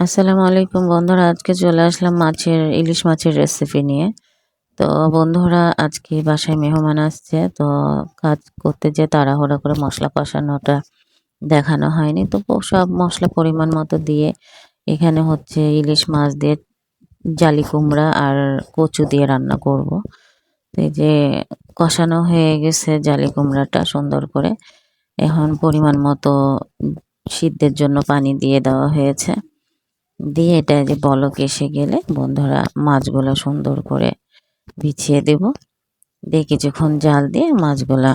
আসসালামু আলাইকুম বন্ধুরা, আজকে চলে আসলাম ইলিশ মাছের রেসিপি নিয়ে। তো বন্ধুরা, আজকে বাসায় মেহমান আসছে, তো কাজ করতে যেয়ে তাড়াহুড়া করে মশলা কষানোটা দেখানো হয়নি। তো সব মশলা পরিমাণ মতো দিয়ে এখানে হচ্ছে ইলিশ মাছ দিয়ে জালি কুমড়া আর কচু দিয়ে রান্না করব। তো এই যে কষানো হয়ে গেছে জালি কুমড়াটা সুন্দর করে। এখন পরিমাণ মতো সিদ্ধের জন্য পানি দিয়ে দেওয়া হয়েছে। দিয়ে এটা যে বলক এসে গেলে বন্ধুরা মাছগুলো সুন্দর করে বিছিয়ে দেব। দিয়ে কিছুক্ষণ জাল দিয়ে মাছগুলা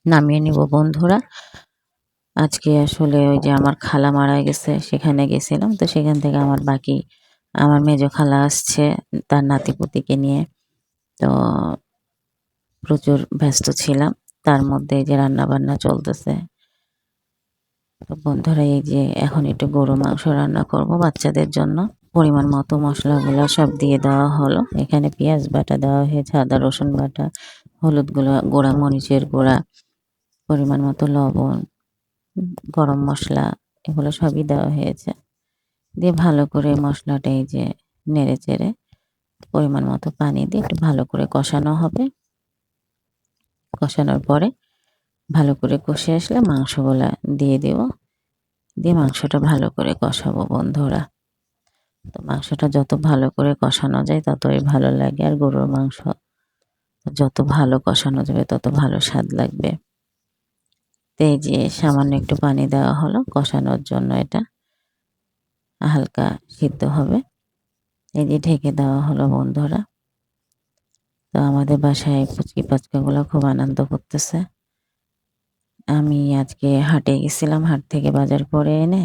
নামিয়ে নিব বন্ধুরা। আজকে আসলে ওই যে আমার খালা মারা গেছে, সেখানে গেছিলাম। তো সেখান থেকে আমার মেজো খালা আসছে তার নাতিপুতিকে নিয়ে। তো প্রচুর ব্যস্ত ছিলাম, তার মধ্যে এই যে রান্না বান্না চলতেছে। তো বন্ধুরা, এই যে এখন একটু গরু মাংস রান্না করব বাচ্চাদের জন্য। পরিমাণ মতো মশলাগুলো সব দিয়ে দেওয়া হলো। এখানে পেঁয়াজ বাটা দেওয়া হয়েছে, আদা রসুন বাটা, হলুদ গুঁড়া, মরিচের গুঁড়া, পরিমাণ মতো লবণ, গরম মশলা, এগুলো সবই দেওয়া হয়েছে। দিয়ে ভালো করে মশলাটা এই যে নেড়ে চেড়ে পরিমাণ মতো পানি দিয়ে একটু ভালো করে কষানো হবে। কষানোর পরে ভালো করে কষে আসলে মাংসগুলা দিয়ে দেব। দিয়ে মাংসটা ভালো করে কষাবো বন্ধুরা। তো মাংসটা যত ভালো করে কষানো যায় ততই ভালো লাগে, আর গরুর মাংস যত ভালো কষানো যাবে তত ভালো স্বাদ লাগবে। তো এই যে সামান্য একটু পানি দেওয়া হলো কষানোর জন্য, এটা হালকা সিদ্ধ হবে। এই যে ঢেকে দেওয়া হলো বন্ধুরা। তো আমাদের বাসায় পুচকি পাচকাগুলো খুব আনন্দ করতেছে। আমি আজকে হাটে গেছিলাম, হাট থেকে বাজার করে এনে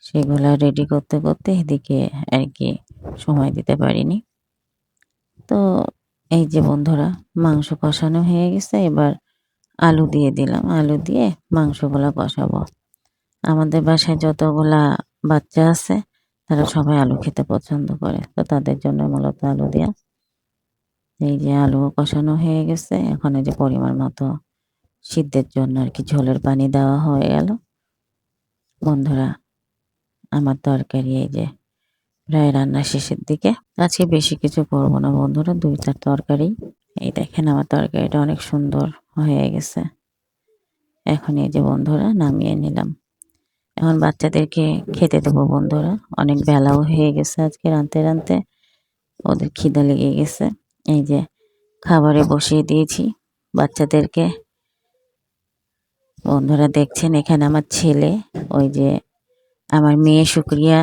সেগুলা রেডি করতে করতে এদিকে আর কি সময় দিতে পারিনি। তো এই যে বন্ধুরা, মাংস কষানো হয়ে গেছে, এবার আলু দিয়ে দিলাম। আলু দিয়ে মাংসগুলা কষাবো। আমাদের বাসায় যতগুলা বাচ্চা আছে তারা সবাই আলু খেতে পছন্দ করে, তো তাদের জন্য মূলত আলু দেয়া। এই যে আলু কষানো হয়ে গেছে, এখন এই যে পরিমাণ মতো সিদ্ধের জন্য আর কি ঝোলের পানি দেওয়া হয়ে গেল বন্ধুরা। আমার তরকারি এই যে প্রায় রান্না শেষের দিকে। আজকে বেশি কিছু করবো না বন্ধুরা, 2-4 তরকারি। এই দেখেন আমার তরকারিটা অনেক সুন্দর হয়ে গেছে। এখন এই যে বন্ধুরা নামিয়ে নিলাম। এখন বাচ্চাদেরকে খেতে দেবো বন্ধুরা। অনেক বেলাও হয়ে গেছে, আজকে রাঁধতে রাঁধতে ওদের খিদা লেগে গেছে। এই যে খাবারে বসিয়ে দিয়েছি বাচ্চাদেরকে। বন্ধুরা দেখছেন এখানে আমার ছেলে, ওই যে আমার মেয়ে শুক্রিয়া,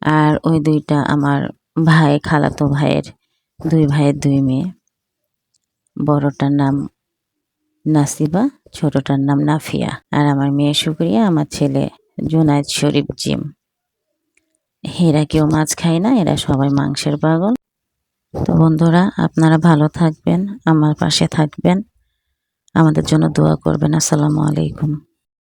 আর ওই দুইটা আমার ভাই, খালাতো ভাইয়ের 2 ভাইয়ের 2 মেয়ে। বড়টার নাম নাসিবা, ছোটটার নাম নাফিয়া। আর আমার মেয়ে শুক্রিয়া, আমার ছেলে জুনায়েদ শরীফ জিম। এরা কেউ মাছ খায় না, এরা সবাই মাংসের পাগল। তো বন্ধুরা, আপনারা ভালো থাকবেন, আমার পাশে থাকবেন, আমাদের জন্য দোয়া করবেন। আসসালামু আলাইকুম।